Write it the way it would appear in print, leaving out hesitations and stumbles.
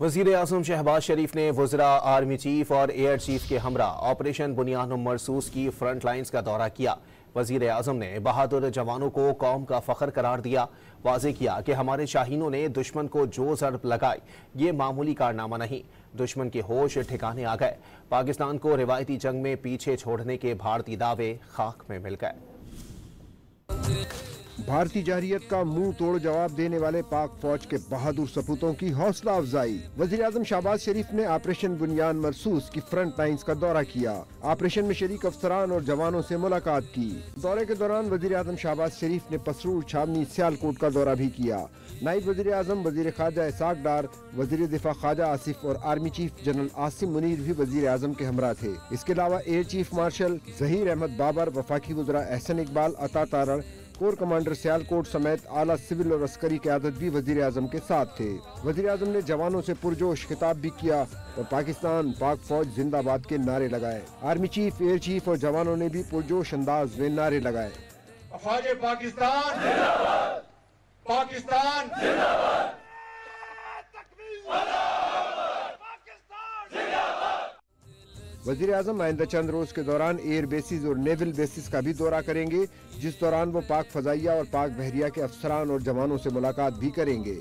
وزیر اعظم شہباز شریف نے وزراء، آرمی چیف اور ایئر چیف کے ہمراہ آپریشن بنیاد مرصوص کی فرنٹ لائنز کا دورہ کیا۔ وزیر اعظم نے بہادر جوانوں کو قوم کا فخر قرار دیا۔ واضح کیا کہ ہمارے شاہینوں نے دشمن کو جو ضرب لگائی یہ معمولی کارنامہ نہیں، دشمن کے ہوش ٹھکانے آ گئے، پاکستان کو روایتی جنگ میں پیچھے چھوڑنے کے بھارتی دعوے خاک میں مل گئے۔ بھارتی جارحیت کا منہ توڑ جواب دینے والے پاک فوج کے بہادر سپوتوں کی حوصلہ افزائی۔ وزیر اعظم شہباز شریف نے آپریشن بنیاد مرصوص کی فرنٹ لائنز کا دورہ کیا۔ آپریشن میں شریک افسران اور جوانوں سے ملاقات کی۔ دورے کے دوران وزیر اعظم شہباز شریف نے پسرور، چھاونی، سیالکوٹ کا دورہ بھی کیا۔ نائب وزیر اعظم وزیر خارجہ اسحاق ڈار، وزیر دفاع خواجہ آصف اور army chief general Asim Munir بھی وزیر اعظم کے ہمراہ تھے۔ اس کے علاوہ air chief marshal Zaheer Ahmed Babar, وفاقی وزراء احسن اقبال، عطا تارڑ، کور کمانڈر سیالکوٹ سمیت اعلیٰ سول اور عسکری قیادت بھی وزیر اعظم کے ساتھ تھے۔ وزیر اعظم نے جوانوں سے پرجوش خطاب بھی کیا اور پاکستان، پاک فوج زندہ باد کے نعرے لگائے۔ آرمی چیف، ایئر چیف اور جوانوں نے بھی پرجوش انداز میں نعرے لگائے۔ افواج پاکستان زندہ باد، پاکستان زندہ باد، وزیر اعظم آئندہ چند روز کے دوران ایئر بیسز اور نیول بیسز کا بھی دورہ کریں گے، جس دوران وہ پاک فضائیہ اور پاک بحریہ کے افسران اور جوانوں سے ملاقات بھی کریں گے۔